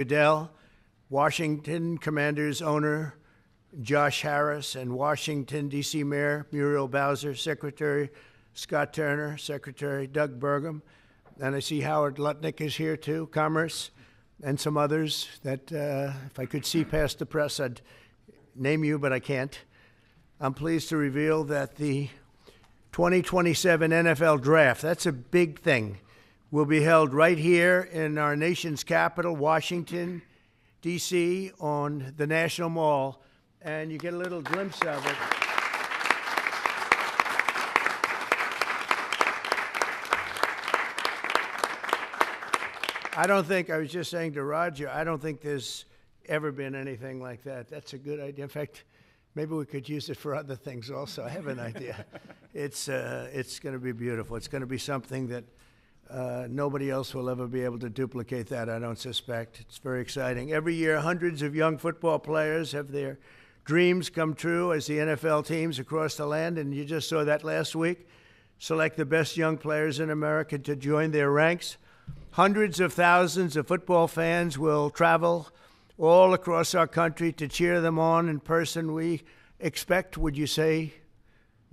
Goodell, Washington Commanders owner Josh Harris, and Washington, D.C. Mayor Muriel Bowser, Secretary Scott Turner, Secretary Doug Burgum, and I see Howard Lutnick is here too, Commerce, and some others that if I could see past the press, I'd name you, but I can't. I'm pleased to reveal that the 2027 NFL Draft, that's a big thing, will be held right here in our nation's capital, Washington, D.C., on the National Mall, and you get a little glimpse of it. I was just saying to Roger, I don't think there's ever been anything like that. That's a good idea. In fact, maybe we could use it for other things also. I have an idea. It's going to be beautiful. It's going to be something that nobody else will ever be able to duplicate that, I don't suspect. It's very exciting. Every year, hundreds of young football players have their dreams come true as the NFL teams across the land, and you just saw that last week, select the best young players in America to join their ranks. Hundreds of thousands of football fans will travel all across our country to cheer them on in person. We expect, would you say,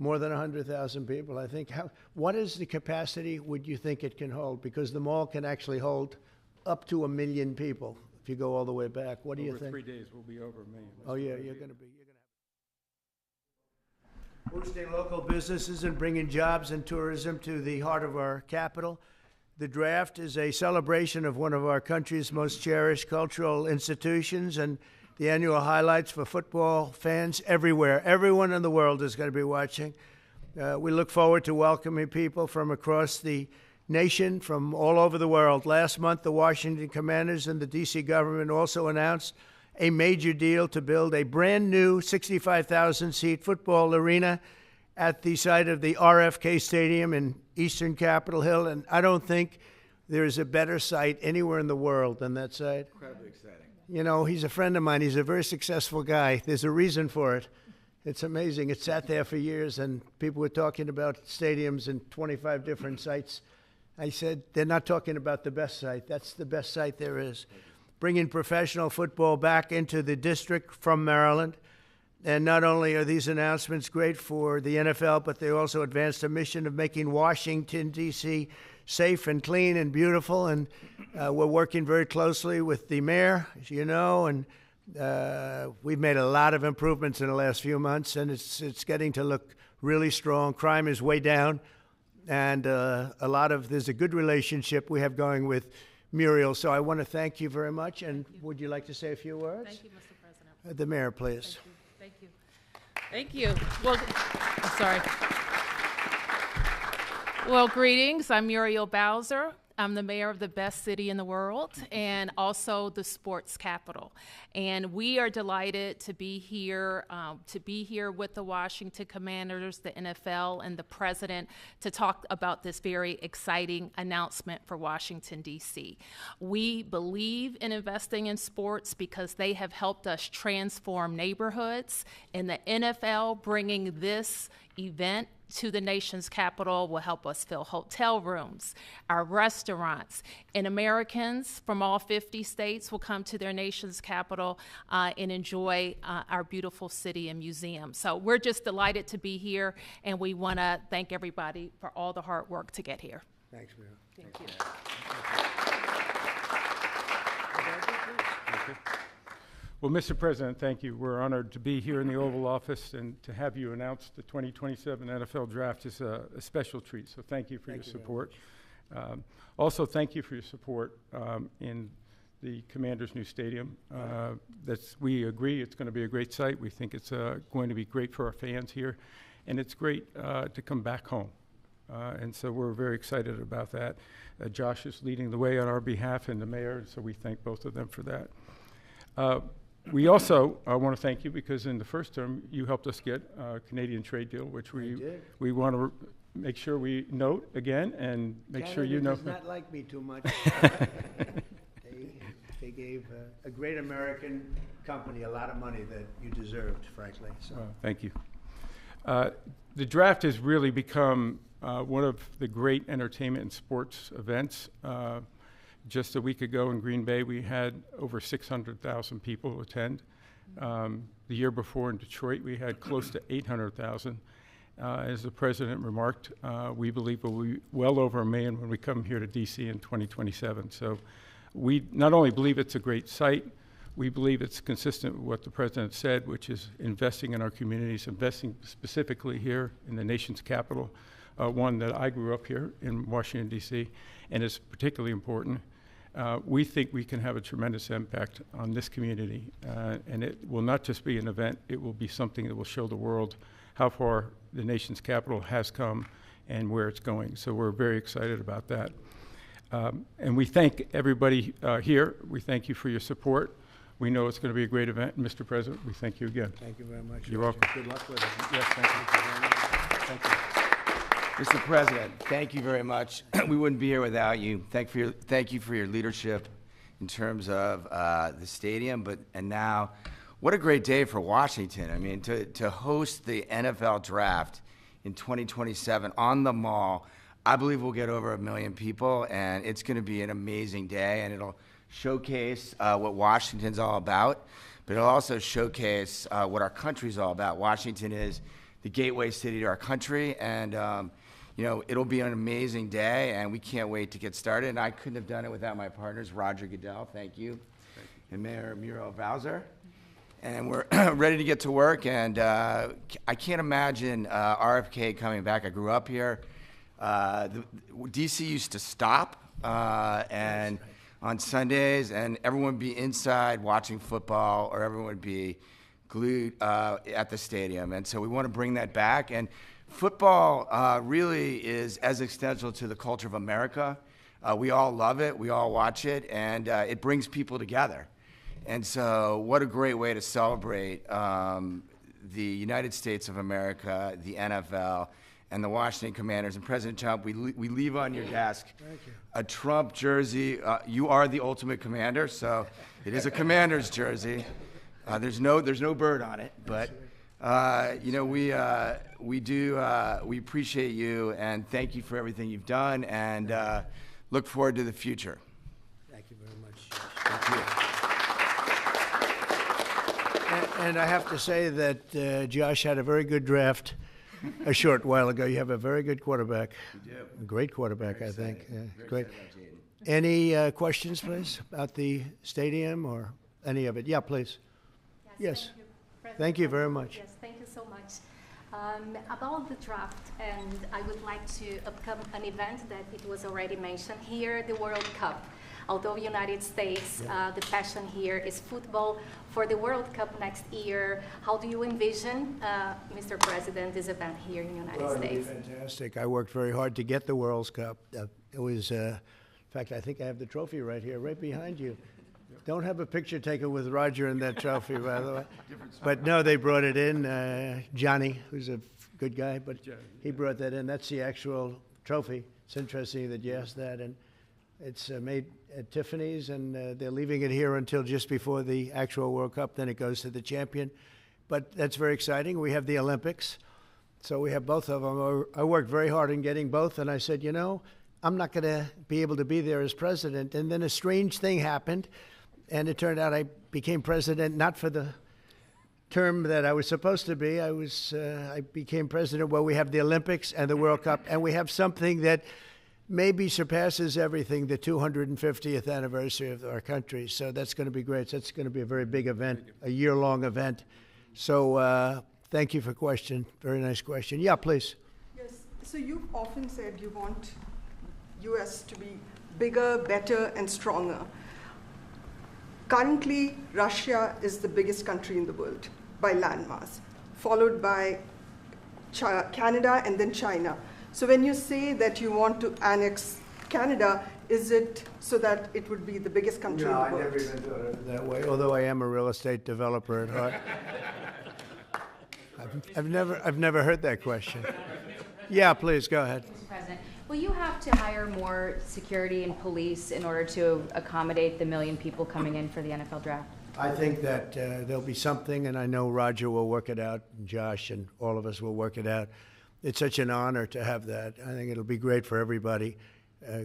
more than 100,000 people, I think. What is the capacity would you think it can hold? Because the mall can actually hold up to 1 million people if you go all the way back. What do you think? Over 3 days, we'll be over 1 million. Oh, yeah, you're going to be. Boosting local businesses and bringing jobs and tourism to the heart of our capital. The draft is a celebration of one of our country's most cherished cultural institutions and the annual highlights for football fans everywhere. Everyone in the world is going to be watching. We look forward to welcoming people from across the nation, from all over the world. Last month, the Washington Commanders and the D.C. government also announced a major deal to build a brand new 65,000-seat football arena at the site of the RFK Stadium in eastern Capitol Hill, and I don't think there is a better site anywhere in the world than that site. Incredibly exciting. You know, he's a friend of mine. He's a very successful guy. There's a reason for it. It's amazing. It sat there for years, and people were talking about stadiums in 25 different sites. I said, they're not talking about the best site. That's the best site there is. Bringing professional football back into the district from Maryland. And not only are these announcements great for the NFL, but they also advance the mission of making Washington, D.C. safe and clean and beautiful. And we're working very closely with the mayor, as you know, and we've made a lot of improvements in the last few months, and it's getting to look really strong. Crime is way down, and there's a good relationship we have going with Muriel. So I want to thank you very much. And would you like to say a few words? Thank you, Mr. President. The mayor, please. Thank you. Thank you. Well, I'm sorry. Well, greetings. I'm Muriel Bowser. I'm the mayor of the best city in the world and also the sports capital. And we are delighted to be here with the Washington Commanders, the NFL, and the president to talk about this very exciting announcement for Washington, D.C. We believe in investing in sports because they have helped us transform neighborhoods, and the NFL bringing this event to the nation's capital will help us fill hotel rooms, our restaurants, and Americans from all 50 states will come to their nation's capital and enjoy our beautiful city and museum. So we're just delighted to be here, and we want to thank everybody for all the hard work to get here. Thanks, Mayor. Thank you. Well, Mr. President, thank you. We're honored to be here in the Oval Office, and to have you announce the 2027 NFL Draft is a special treat. So thank you for your support. Also, thank you for your support in the Commanders' new stadium. We agree it's going to be a great site. We think it's going to be great for our fans here, and it's great to come back home. And so we're very excited about that. Josh is leading the way on our behalf, and the mayor, so we thank both of them for that. We also want to thank you because in the first term, you helped us get a Canadian trade deal, which we want to make sure we note again and make sure you know. Canada does not like me too much. They gave a great American company a lot of money that you deserved, frankly. So. Thank you. The draft has really become one of the great entertainment and sports events. Just a week ago in Green Bay, we had over 600,000 people attend. The year before in Detroit, we had close to 800,000. As the president remarked, we believe we'll be well over 1 million when we come here to DC in 2027. So we not only believe it's a great site, we believe it's consistent with what the president said, which is investing in our communities, investing specifically here in the nation's capital, one that I grew up here in Washington, D.C., and is particularly important. We think we can have a tremendous impact on this community, and it will not just be an event, it will be something that will show the world how far the nation's capital has come and where it's going. So we're very excited about that. And we thank everybody here. We thank you for your support. We know it's going to be a great event. And Mr. President, we thank you again. Thank you very much. You're Roger. welcome. Good luck with it. Yes, thank you very much. Thank you. Mr. President, thank you very much. We wouldn't be here without you. Thank you for your leadership in terms of the stadium, and now, what a great day for Washington. I mean, to host the NFL draft in 2027 on the Mall. I believe we'll get over 1 million people, and it's going to be an amazing day, and it'll showcase what Washington's all about, but it'll also showcase what our country's all about. Washington is the gateway city to our country, and it'll be an amazing day, and we can't wait to get started. And I couldn't have done it without my partners, Roger Goodell, thank you, and Mayor Muriel Bowser. And we're ready to get to work, and I can't imagine RFK coming back. I grew up here. DC used to stop and on Sundays, and everyone would be inside watching football, or everyone would be glued at the stadium. And so we want to bring that back. And football really is as essential to the culture of America. We all love it. We all watch it, and it brings people together. And so what a great way to celebrate the United States of America, the NFL, and the Washington Commanders. And President Trump, we leave on your desk a Trump jersey. You are the ultimate commander, so it is a Commander's jersey. There's no bird on it, but we appreciate you, and thank you for everything you've done, and look forward to the future. Thank you very much. Thank you. And I have to say that Josh had a very good draft a short while ago. You have a very good quarterback. We do. A great quarterback, I think. Yeah, Very great. excited about Jaden. Any questions, please, about the stadium or any of it? Yeah, please. Yes. Thank you, President. Thank you very much. Yes, thank you so much. About the draft, and I would like to upcome an event that it was already mentioned here, the World Cup. Although United States, the passion here is football. For the World Cup next year, how do you envision, Mr. President, this event here in the United States? It'll be fantastic. I worked very hard to get the World Cup. It was, in fact, I think I have the trophy right here, right behind you. Don't have a picture taken with Roger and that trophy, by the way. But no, they brought it in. Johnny, who's a good guy, but he brought that in. That's the actual trophy. It's interesting that you asked that. And it's made at Tiffany's, and they're leaving it here until just before the actual World Cup. Then it goes to the champion. But that's very exciting. We have the Olympics. So we have both of them. I worked very hard in getting both, and I said, I'm not going to be able to be there as president. And then a strange thing happened. And it turned out I became president not for the term that I was supposed to be. I became president while we have the Olympics and the World Cup, and we have something that maybe surpasses everything, the 250th anniversary of our country. So that's going to be great. That's going to be a very big event, a year-long event. So thank you for the question. Very nice question. Yeah, please. Yes. So you've often said you want U.S. to be bigger, better, and stronger. Currently, Russia is the biggest country in the world by landmass, followed by Canada and then China. So when you say that you want to annex Canada, is it so that it would be the biggest country in the world? No, I never even thought of it that way, although I am a real estate developer at heart. I've never heard that question. Yeah, please, go ahead. Mr. President, will you have to hire more security and police in order to accommodate the 1 million people coming in for the NFL draft? I think that there'll be something, and I know Roger will work it out, and Josh and all of us will work it out. It's such an honor to have that. I think it'll be great for everybody,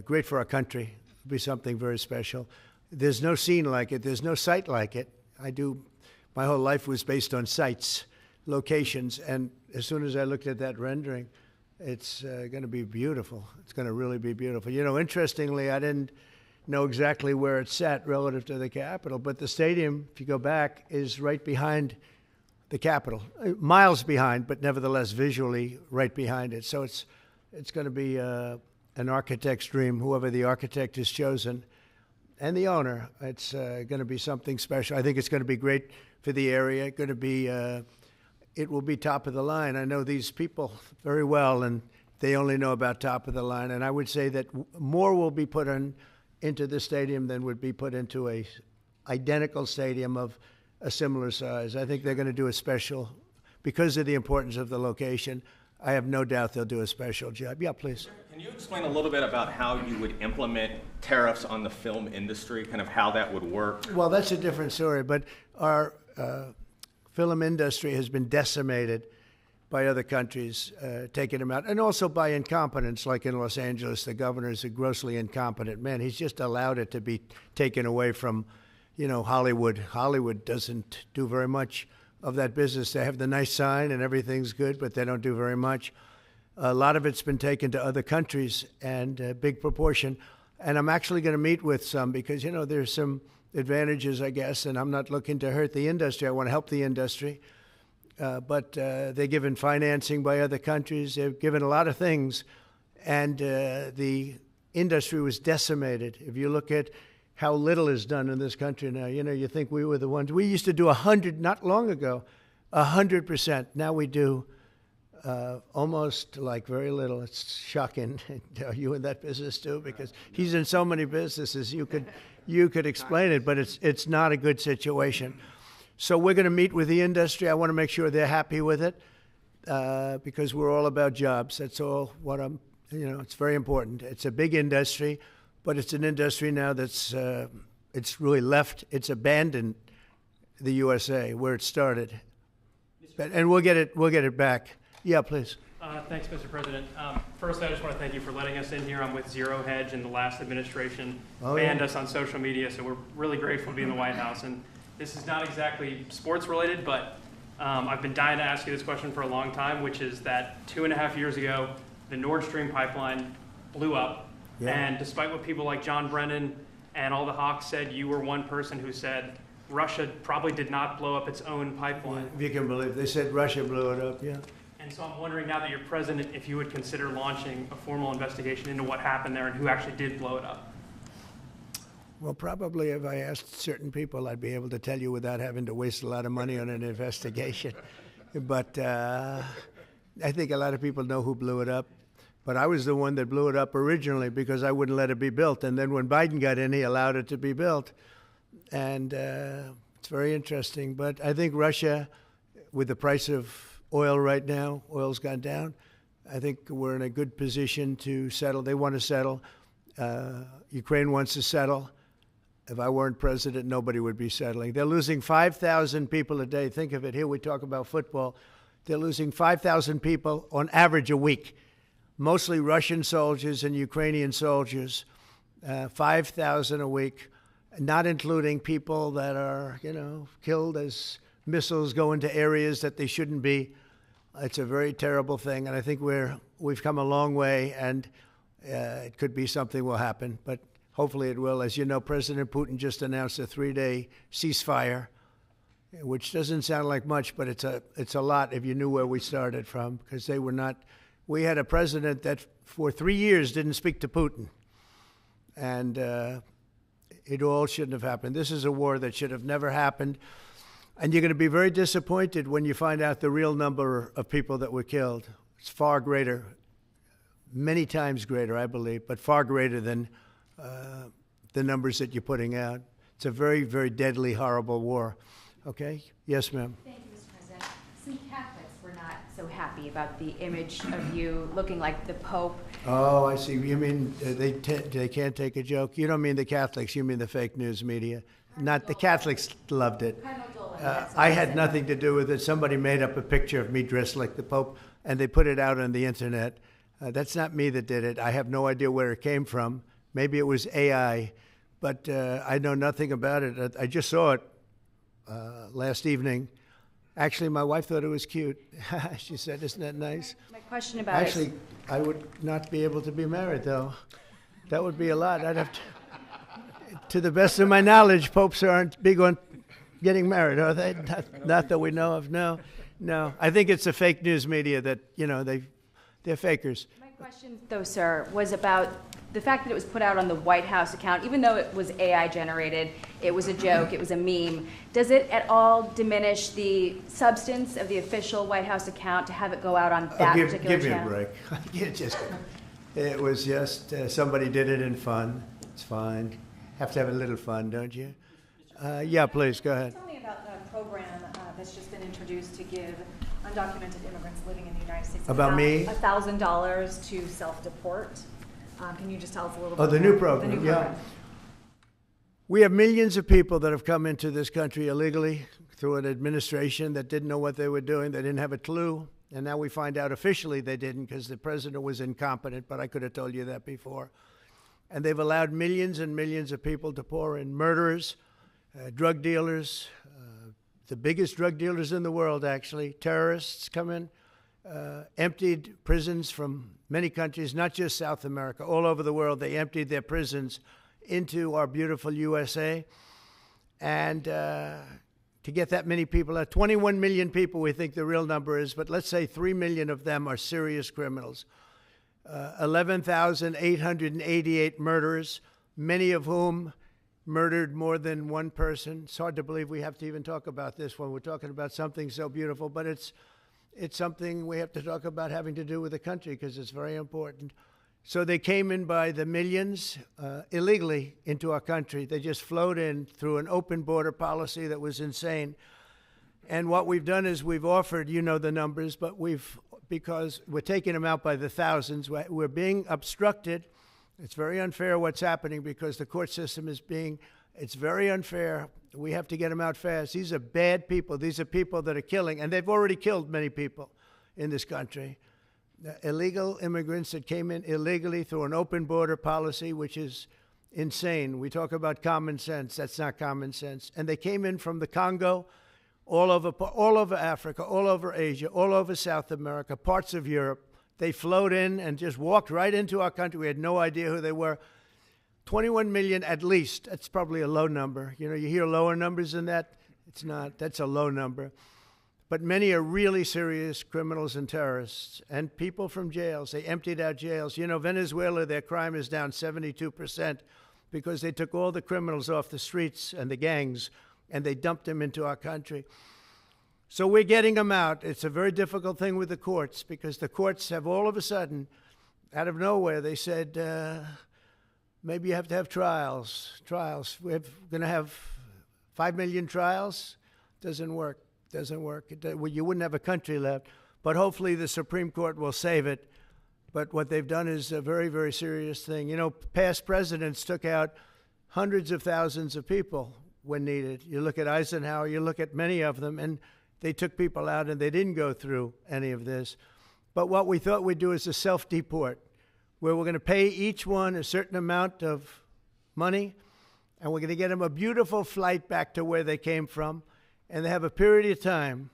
great for our country. It'll be something very special. There's no scene like it. There's no site like it. My whole life was based on sites, locations, and as soon as I looked at that rendering, it's going to be beautiful. It's going to really be beautiful. You know, interestingly, I didn't know exactly where it's sat relative to the Capitol, but the stadium, if you go back, is right behind the Capitol, miles behind, but nevertheless visually right behind it. So it's going to be an architect's dream, whoever the architect is chosen, and the owner. It's going to be something special. I think it's going to be great for the area. It will be top of the line. I know these people very well, and they only know about top of the line. And I would say that more will be put into the stadium than would be put into a identical stadium of a similar size. I think they're going to do a special, because of the importance of the location. I have no doubt they'll do a special job. Yeah, please. Can you explain a little bit about how you would implement tariffs on the film industry, kind of how that would work? Well, that's a different story, but our film industry has been decimated by other countries taking them out, and also by incompetence, like in Los Angeles. The governor is a grossly incompetent man. He's just allowed it to be taken away from, Hollywood. Hollywood doesn't do very much of that business. They have the nice sign and everything's good, but they don't do very much. A lot of it's been taken to other countries, and a big proportion. And I'm actually going to meet with some because, there's some advantages, I guess, and I'm not looking to hurt the industry. I want to help the industry. But they're given financing by other countries. They're given a lot of things, and the industry was decimated. If you look at how little is done in this country now, you think we were the ones. We used to do 100, not long ago, 100%. Now we do almost like very little. It's shocking. Are you in that business too? Because he's in so many businesses. You could explain it, but it's not a good situation. So we're going to meet with the industry. I want to make sure they're happy with it because we're all about jobs. That's all what it's very important. It's a big industry, but it's an industry now that's it's really left. It's abandoned the USA where it started, and we'll get it back. Yeah, please. Thanks, Mr. President. First, I just want to thank you for letting us in here. I'm with Zero Hedge, and the last administration banned us on social media, so we're really grateful to be in the White House. And this is not exactly sports related, but I've been dying to ask you this question for a long time, which is that 2.5 years ago, the Nordstream pipeline blew up. Yeah. And despite what people like John Brennan and all the hawks said, you were one person who said Russia probably did not blow up its own pipeline. Yeah, if you can believe, they said Russia blew it up, yeah. And so I'm wondering now that you're president, if you would consider launching a formal investigation into what happened there and who actually did blow it up. Well, probably if I asked certain people, I'd be able to tell you without having to waste a lot of money on an investigation. But I think a lot of people know who blew it up. But I was the one that blew it up originally because I wouldn't let it be built. And then when Biden got in, he allowed it to be built. And it's very interesting. But I think Russia, with the price of oil right now, oil's gone down. I think we're in a good position to settle. They want to settle. Ukraine wants to settle. If I weren't president, nobody would be settling. They're losing 5,000 people a day. Think of it. Here we talk about football. They're losing 5,000 people on average a week, mostly Russian soldiers and Ukrainian soldiers, 5,000 a week, not including people that are, killed as missiles go into areas that they shouldn't be. It's a very terrible thing, and I think we've come a long way, and it could be something will happen, but hopefully it will. As you know, President Putin just announced a 3-day ceasefire, which doesn't sound like much, but it's a lot if you knew where we started from, because they were not. We had a president that for 3 years didn't speak to Putin, and it all shouldn't have happened. This is a war that should have never happened. And you're going to be very disappointed when you find out the real number of people that were killed. It's far greater, many times greater, I believe, but far greater than the numbers that you're putting out. It's a very, very deadly, horrible war. Okay? Yes, ma'am. Thank you, Mr. President. Some Catholics were not so happy about the image of you looking like the Pope. Oh, I see. You mean they can't take a joke? You don't mean the Catholics. You mean the fake news media. Not the Catholics loved it. I had nothing to do with it. Somebody made up a picture of me dressed like the Pope, and they put it out on the internet. That's not me that did it. I have no idea where it came from, Maybe it was AI, but I know nothing about it. I just saw it last evening. Actually, my wife thought it was cute. She said, "Isn't that nice?" My question about Actually, I would not be able to be married, though. That would be a lot. I'd have to the best of my knowledge, popes aren't big on getting married, are they? Not that we know of. No. I think it's the fake news media that, they're fakers. My question, though, sir, was about the fact that it was put out on the White House account, even though it was AI generated, it was a joke, it was a meme. Does it at all diminish the substance of the official White House account to have it go out on that particular channel? Give me a break. It was just somebody did it in fun. It's fine. Have to have a little fun, don't you? Yeah, please, go ahead. Tell me about the program that's just been introduced to give undocumented immigrants living in the United States About me? $1,000 to self-deport. Can you just tell us a little bit? Oh, the new program, yeah. We have millions of people that have come into this country illegally through an administration that didn't know what they were doing. They didn't have a clue. And now we find out officially they didn't because the president was incompetent, but I could have told you that before. And they've allowed millions and millions of people to pour in. Murderers, drug dealers, the biggest drug dealers in the world, actually. Terrorists come in, emptied prisons from many countries, not just South America, all over the world. They emptied their prisons into our beautiful USA. And to get that many people out, 21 million people we think the real number is, but let's say 3 million of them are serious criminals. 11,888 murderers, many of whom murdered more than one person. It's hard to believe we have to even talk about this when we're talking about something so beautiful, but it's something we have to talk about having to do with the country because it's very important. So they came in by the millions illegally into our country. They just flowed in through an open border policy that was insane. And what we've done is we've offered, you know the numbers, but because we're taking them out by the thousands, we're being obstructed. It's very unfair what's happening because the court system it's very unfair. We have to get them out fast. These are bad people. These are people that are killing, and they've already killed many people in this country. Illegal immigrants that came in illegally through an open border policy, which is insane. We talk about common sense. That's not common sense. And they came in from the Congo, all over Africa, all over Asia, all over South America, parts of Europe. They flowed in and just walked right into our country. We had no idea who they were. 21 million at least. That's probably a low number. You hear lower numbers than that. It's not. That's a low number. But many are really serious criminals and terrorists and people from jails. They emptied out jails. Venezuela, their crime is down 72% because they took all the criminals off the streets and the gangs and they dumped them into our country. So we're getting them out. It's a very difficult thing with the courts because the courts have all of a sudden, out of nowhere, they said, maybe you have to have trials. We're going to have 5 million trials. Doesn't work. You wouldn't have a country left. But hopefully the Supreme Court will save it. But what they've done is a very, very serious thing. Past presidents took out hundreds of thousands of people when needed. You look at Eisenhower, you look at many of them, and they took people out and they didn't go through any of this. But what we thought we'd do is a self-deport, where we're going to pay each one a certain amount of money, and we're going to get them a beautiful flight back to where they came from, and they have a period of time.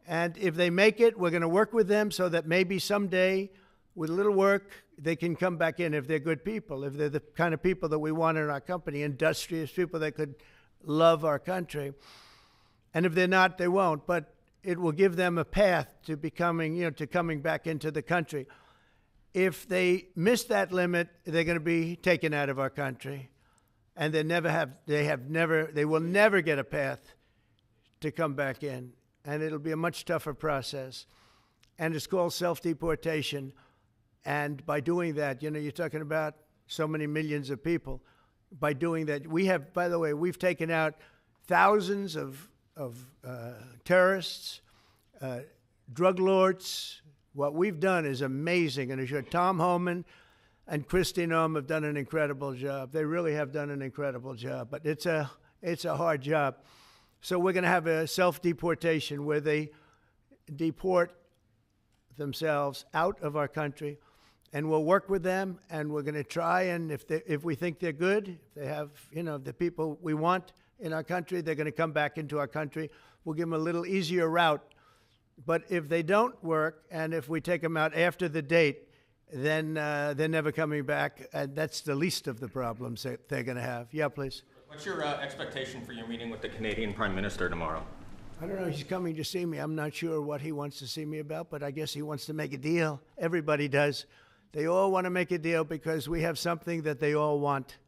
And if they make it, we're going to work with them so that maybe someday, with a little work, they can come back in if they're good people, if they're the kind of people that we want in our company, industrious people that could love our country. And if they're not, they won't. But it will give them a path to becoming, to coming back into the country. If they miss that limit, they're going to be taken out of our country. And they will never get a path to come back in. And it'll be a much tougher process. And it's called self-deportation. And by doing that, you're talking about so many millions of people. By doing that, we've taken out thousands of terrorists, drug lords. What we've done is amazing. And I'm sure Tom Homan and Kristi Noem have done an incredible job. They really have done an incredible job. But it's a hard job. So we're going to have a self-deportation where they deport themselves out of our country. and we'll work with them, and we're going to try, and if we think they're good, if they have, the people we want in our country, they're going to come back into our country. We'll give them a little easier route. But if they don't work, and if we take them out after the date, then they're never coming back, and that's the least of the problems that they're going to have. Yeah, please. What's your expectation for your meeting with the Canadian Prime Minister tomorrow? I don't know. He's coming to see me. I'm not sure what he wants to see me about, but I guess he wants to make a deal. Everybody does. They all want to make a deal because we have something that they all want.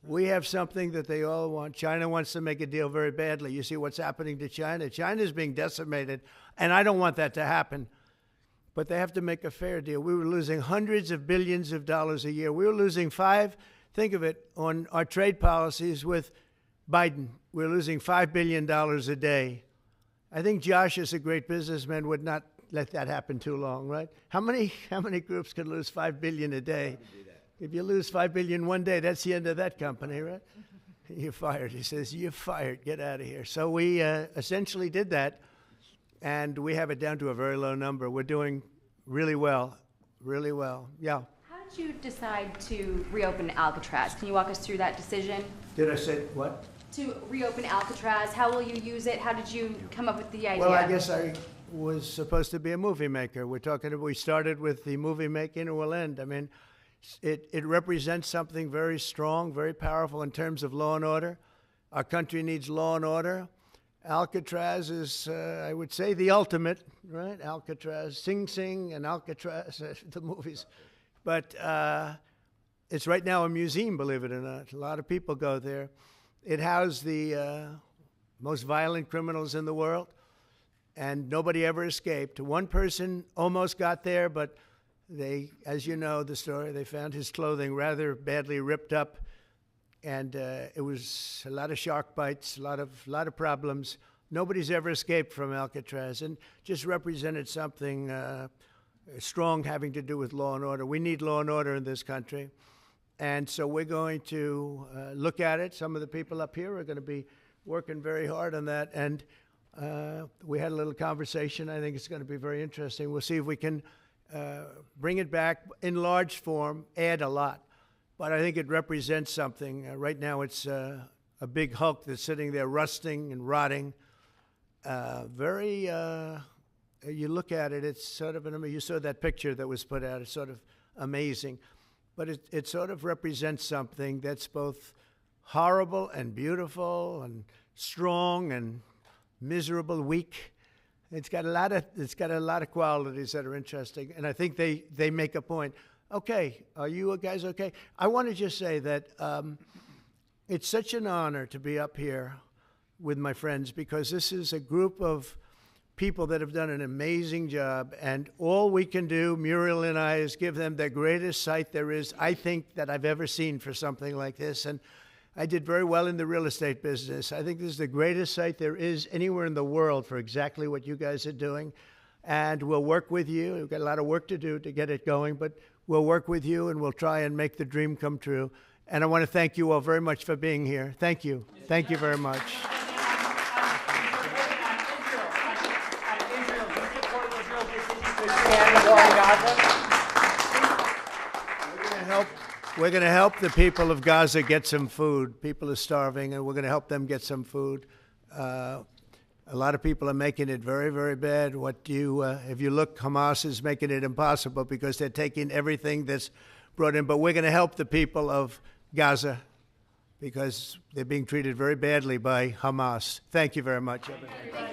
We have something that they all want. China wants to make a deal very badly. You see what's happening to China? China's being decimated, and I don't want that to happen. But they have to make a fair deal. We were losing hundreds of billions of dollars a year. We were losing think of it, on our trade policies with Biden. We're losing $5 billion a day. I think Josh, as a great businessman, would not let that happen too long, right? How many groups could lose $5 billion a day? If you lose $5 billion one day, that's the end of that company, right? You're fired. He says, you're fired. Get out of here. So we essentially did that, and we have it down to a very low number. We're doing really well, really well. Yeah. How did you decide to reopen Alcatraz? Can you walk us through that decision? Did I say what? To reopen Alcatraz, how will you use it? How did you come up with the idea? Well, I guess I was supposed to be a movie maker. We started with the movie making, and we'll end. I mean, it represents something very strong, very powerful in terms of law and order. Our country needs law and order. Alcatraz is, I would say, the ultimate, right? Alcatraz, Sing Sing and Alcatraz, the movies. But it's right now a museum, believe it or not. A lot of people go there. It housed the most violent criminals in the world, and nobody ever escaped. One person almost got there, but they, as you know the story, they found his clothing rather badly ripped up, and it was a lot of shark bites, a lot of problems. Nobody's ever escaped from Alcatraz, and just represented something strong having to do with law and order. We need law and order in this country. And so we're going to look at it. Some of the people up here are going to be working very hard on that. And we had a little conversation. I think it's going to be very interesting. We'll see if we can bring it back in large form, add a lot. But I think it represents something. Right now it's a big hulk that's sitting there rusting and rotting. You look at it, it's sort of, you saw that picture that was put out. It's sort of amazing. But it sort of represents something that's both horrible and beautiful and strong and miserable, weak. It's got a lot of qualities that are interesting, and I think they make a point. Okay, are you guys okay? I want to just say that it's such an honor to be up here with my friends, because this is a group of people that have done an amazing job, and all we can do, Muriel and I, is give them the greatest site there is, I think, that I've ever seen for something like this. And I did very well in the real estate business. I think this is the greatest site there is anywhere in the world for exactly what you guys are doing. And we'll work with you. We've got a lot of work to do to get it going, but we'll work with you, and we'll try and make the dream come true. And I want to thank you all very much for being here. Thank you. Thank you very much. We're going to help the people of Gaza get some food. People are starving, and we're going to help them get some food. A lot of people are making it very, very bad. If you look, Hamas is making it impossible because they're taking everything that's brought in. But we're going to help the people of Gaza because they're being treated very badly by Hamas. Thank you very much, everybody.